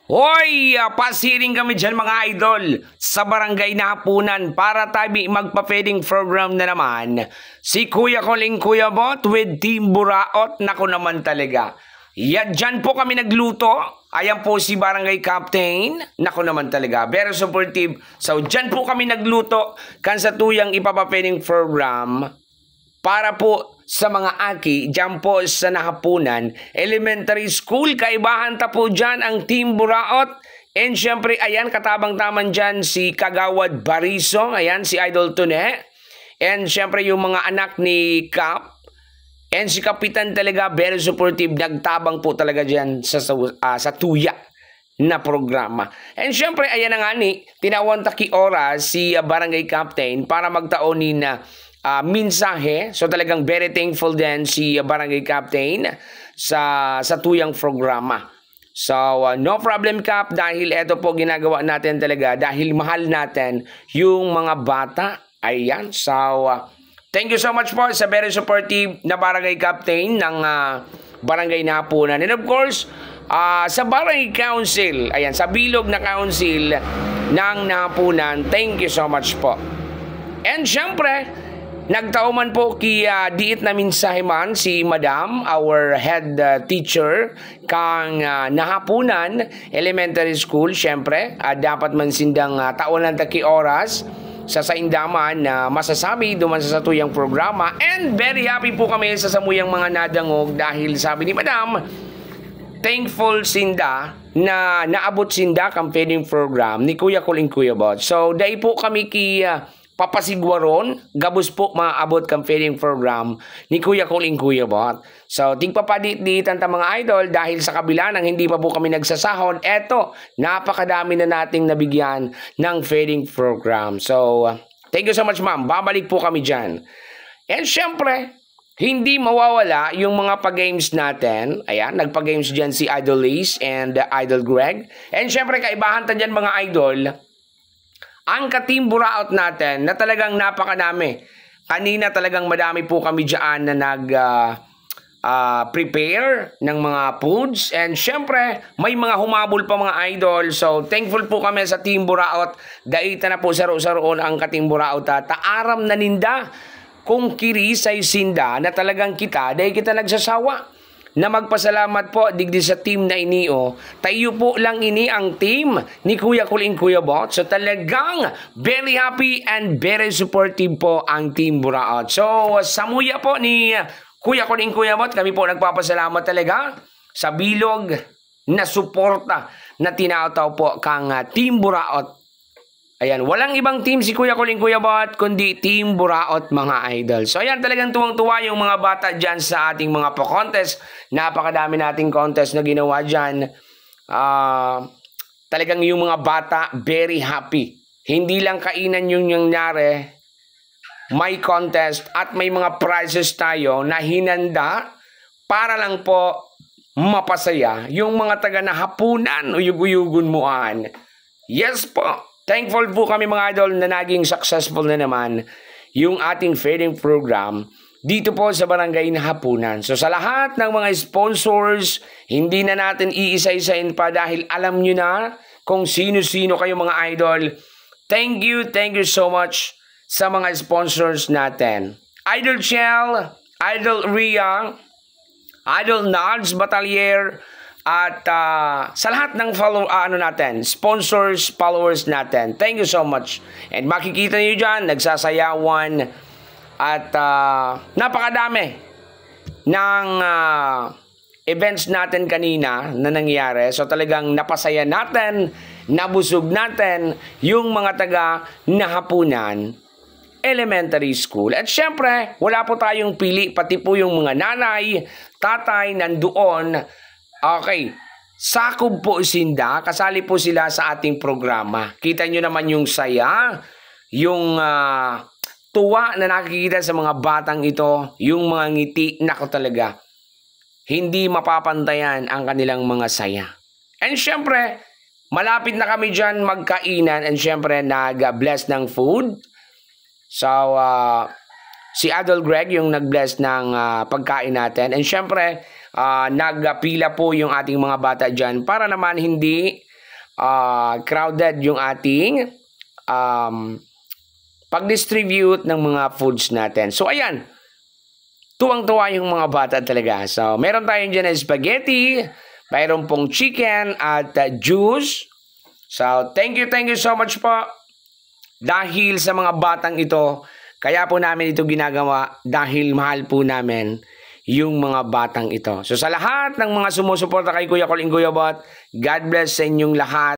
Hoy! Pasiring kami dyan mga idol sa barangay na hapunan para tayo magpa-feeding program na naman. Si Kuya Koling Kuya Bot with Team Buraot. Naku naman talaga. Yan, dyan po kami nagluto. Ayan po si Barangay Captain. Naku naman talaga. Very supportive. So dyan po kami nagluto kan sa tuyang ipapa-feeding program para po sa mga aki, dyan po sa Nahapunan Elementary School. Kaibahan ta po dyan ang Team Buraot. And syempre, ayan, katabang-taman dyan si Kagawad Bariso. Ayan, si Idol Tune. And syempre, yung mga anak ni Cap. And si Kapitan talaga, very supportive. Nagtabang po talaga dyan sa tuya na programa. And syempre, ayan na nga ni, tinawan taki oras si Barangay Captain para magtaonin na mensahe. So talagang very thankful din si Barangay Captain sa tuyang programa. So no problem Cap, dahil ito po ginagawa natin talaga dahil mahal natin yung mga bata. Ayan. So thank you so much po sa very supportive na Barangay Captain ng Barangay Nahapunan. And of course, sa Barangay Council, ayan, sa bilog na council ng Nahapunan, thank you so much po. And syempre, nagtauman po diit na mensahe man si Madam, our head teacher kang Nahapunan Elementary School. Siyempre, dapat man sindang taonan taki oras sa saindaman na masasabi duman sa tuyang programa. And very happy po kami sa samuyang mga nadangog dahil sabi ni Madam, thankful sinda na naabot sinda kang feeding program ni Kuya Koling Kuya Bot. So, dahil po kami papasigwaron, gabos po maabot kang feeding program ni Kuya Koling Kuya Bot. So, tigpapadit-ditan ta mga idol dahil sa kabila ng hindi pa po kami nagsasahod, eto, napakadami na nating nabigyan ng feeding program. So, thank you so much ma'am. Babalik po kami dyan. And syempre, hindi mawawala yung mga pag-games natin. Ayan, nagpa-games dyan si Idol Lace and Idol Greg. And syempre, kaibahan ta dyan mga idol, ang ka-Team Buraot natin na talagang napakadami. Kanina talagang madami po kami dyan na prepare ng mga foods. And syempre, may mga humabol pa mga idol. So, thankful po kami sa Team Buraot. Daita na po saro-saroon ang ka-Team Buraot. Taaram na ninda kung kiri sa isinda na talagang kita, dahil kita nagsasawa na magpasalamat po digdi sa team na inio. Tayo po lang ini ang team ni Kuya Koling Kuya Bot. So talagang very happy and very supportive po ang Team Buraot. So samuya po ni Kuya Koling Kuya Bot, kami po nagpapasalamat talaga sa bilog na suporta na tinataw po kang Team Buraot. Ayan, walang ibang team si Kuya Koling Kuya Bot kundi Team Buraot mga idol. So ayan, talagang tuwang-tuwa yung mga bata dyan sa ating mga pa-contest. Napakadami nating contest na ginawa dyan. Talagang yung mga bata very happy. Hindi lang kainan yung nangyari. May contest at may mga prizes tayo na hinanda para lang po mapasaya yung mga taga Nahapunan o yuguyugun muan. Yes po. Thankful po kami mga idol na naging successful na naman yung ating feeding program dito po sa Barangay Nahapunan. So sa lahat ng mga sponsors, hindi na natin iisa-isain pa dahil alam nyo na kung sino-sino kayo mga idol. Thank you so much sa mga sponsors natin. Idol Chell, Idol Ria, Idol Nads Batalier, at sa lahat ng sponsors, followers natin, thank you so much. And makikita niyo dyan, nagsasayawan at napakadami ng events natin kanina na nangyari. So talagang napasaya natin, nabusog natin yung mga taga Nahapunan Elementary School. At syempre, wala po tayong pili, pati po yung mga nanay, tatay, nandoon. Okay, sakop po sinda, kasali po sila sa ating programa. Kita nyo naman yung saya, yung tuwa na nakikita sa mga batang ito, yung mga ngiti, nako talaga. Hindi mapapantayan ang kanilang mga saya. And syempre, malapit na kami dyan magkainan and syempre nag-bless ng food. So, si Idol Greg yung nag-bless ng pagkain natin. And syempre, nagpila po yung ating mga bata dyan para naman hindi crowded yung ating pag-distribute ng mga foods natin. So ayan, tuwang-tuwa yung mga bata talaga. So meron tayong dyan na spaghetti, mayroon pong chicken at juice. So thank you so much po. Dahil sa mga batang ito, kaya po namin ito ginagawa dahil mahal po namin yung mga batang ito. So sa lahat ng mga sumusuporta kay Kuya Col and Kuya Bot, God bless sa inyong lahat.